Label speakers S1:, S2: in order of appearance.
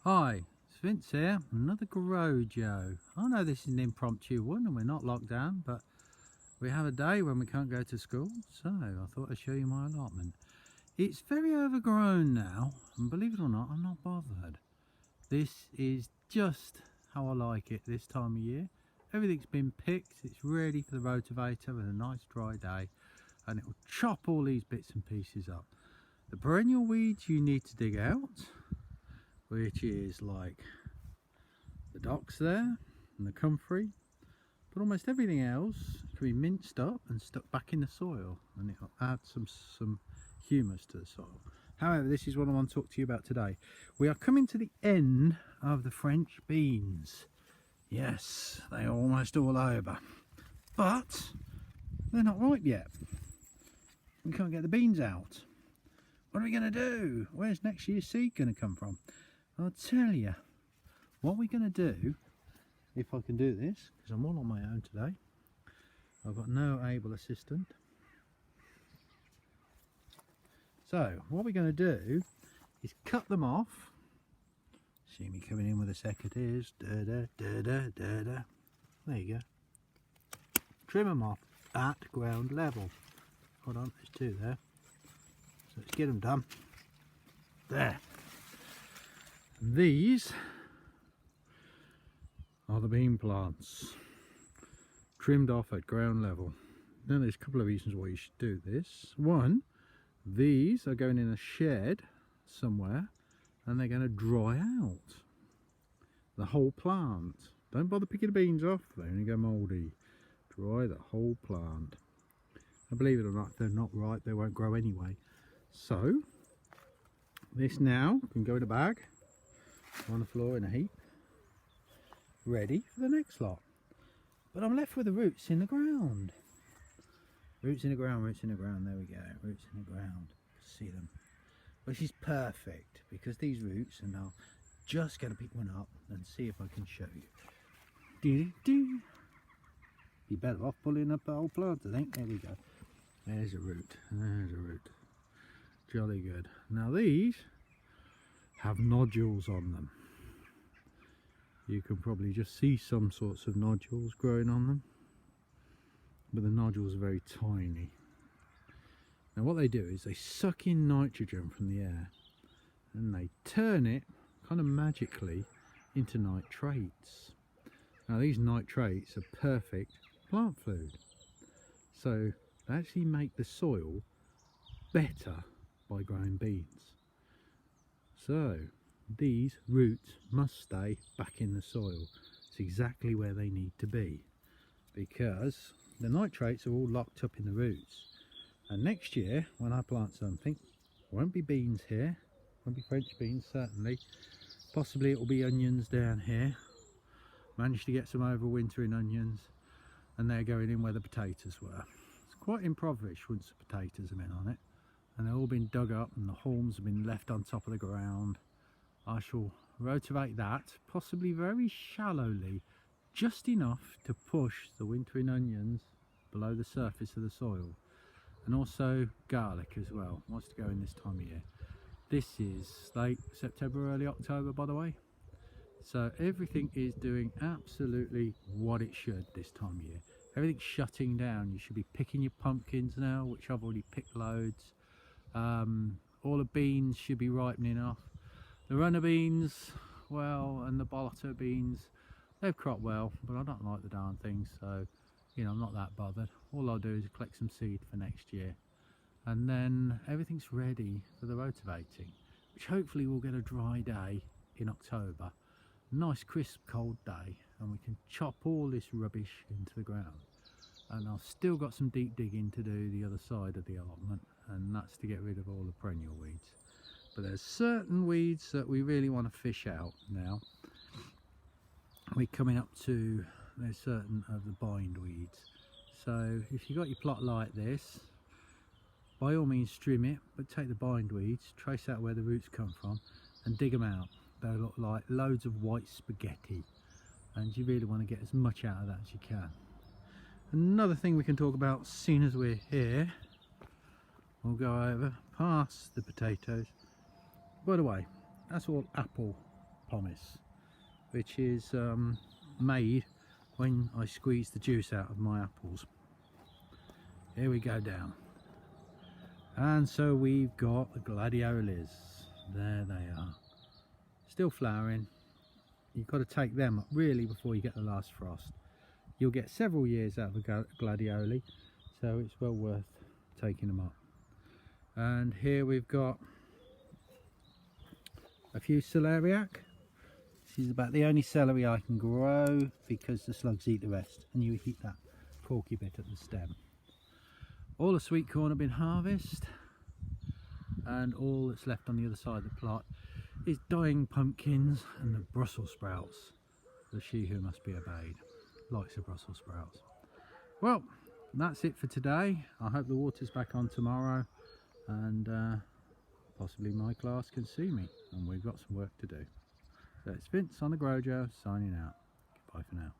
S1: Hi, it's Vince here, another Grow Joe. I know this is an impromptu one and we're not locked down, but we have a day when we can't go to school, so I thought I'd show you my allotment. It's very overgrown now, and believe it or not, I'm not bothered. This is just how I like it this time of year. Everything's been picked, it's ready for the rotavator with a nice dry day, and it will chop all these bits and pieces up. The perennial weeds you need to dig out, which is like the docks there and the comfrey, but almost everything else can be minced up and stuck back in the soil, and it'll add some humus to the soil. However, this is what I want to talk to you about today. We are coming to the end of the French beans. Yes, they're almost all over, but they're not ripe yet. We can't get the beans out. What are we going to do? Where's next year's seed going to come from? I'll tell you what we're going to do, if I can do this, because I'm all on my own today. I've got no able assistant. So what we're going to do is cut them off. See me coming in with the secateurs. Da, da, da, da, da, da. There you go. Trim them off at ground level. Hold on, there's two there. So let's get them done. There. And these are the bean plants, trimmed off at ground level. Now there's a couple of reasons why you should do this. One, these are going in a shed somewhere and they're going to dry out. The whole plant. Don't bother picking the beans off, they only go mouldy. Dry the whole plant. And believe it or not, if they're not ripe, they won't grow anyway. So this now can go in a bag on the floor in a heap, ready for the next lot. But I'm left with the roots in the ground. Roots in the ground, roots in the ground, there we go, roots in the ground. See them, which is perfect because these roots, and I'm just going to pick one up and see if I can show you. Doo-doo-doo. Be better off pulling up the whole plant, I think. There we go. There's a root, there's a root. Jolly good. Now these have nodules on them. You can probably just see some sorts of nodules growing on them, but the nodules are very tiny. Now what they do is they suck in nitrogen from the air and they turn it kind of magically into nitrates. Now these nitrates are perfect plant food, so they actually make the soil better by growing beans. So these roots must stay back in the soil. It's exactly where they need to be, because the nitrates are all locked up in the roots. And next year when I plant something, won't be beans here, won't be French beans certainly, possibly it will be onions down here. Managed to get some overwintering onions, and they're going in where the potatoes were. It's quite impoverished once the potatoes have been on it, and they've all been dug up and the haulms have been left on top of the ground. I shall rotivate that, possibly very shallowly, just enough to push the wintering onions below the surface of the soil. And also garlic as well, wants to go in this time of year. This is late September, early October, by the way. So everything is doing absolutely what it should this time of year. Everything's shutting down. You should be picking your pumpkins now, which I've already picked loads. All the beans should be ripening off. The runner beans, well, and the bolotto beans, they've cropped well, but I don't like the darn things, so you know, I'm not that bothered. All I'll do is collect some seed for next year, and then everything's ready for the rotavating, which hopefully will get a dry day in October. Nice crisp cold day, and we can chop all this rubbish into the ground. And I've still got some deep digging to do the other side of the allotment, and that's to get rid of all the perennial weeds. But there's certain weeds that we really want to fish out now. We're coming up to, there's certain of the bindweeds. So if you've got your plot like this, by all means trim it, but take the bindweeds, trace out where the roots come from and dig them out. They look like loads of white spaghetti, and you really want to get as much out of that as you can. Another thing we can talk about, seeing as we're here, we'll go over past the potatoes. By the way, that's all apple pomace, which is made when I squeeze the juice out of my apples. Here we go down, and so we've got the gladiolas. There they are, still flowering. You've got to take them up really before you get the last frost. You'll get several years out of a gladioli, so it's well worth taking them up. And here we've got a few celeriac. This is about the only celery I can grow because the slugs eat the rest, and you eat that corky bit at the stem. All the sweet corn have been harvested, and all that's left on the other side of the plot is dying pumpkins and the Brussels sprouts. The she who must be obeyed likes the Brussels sprouts. Well, that's it for today. I hope the water's back on tomorrow, and possibly my class can see me, and we've got some work to do. So it's Vince on the Grojo signing out. Goodbye for now.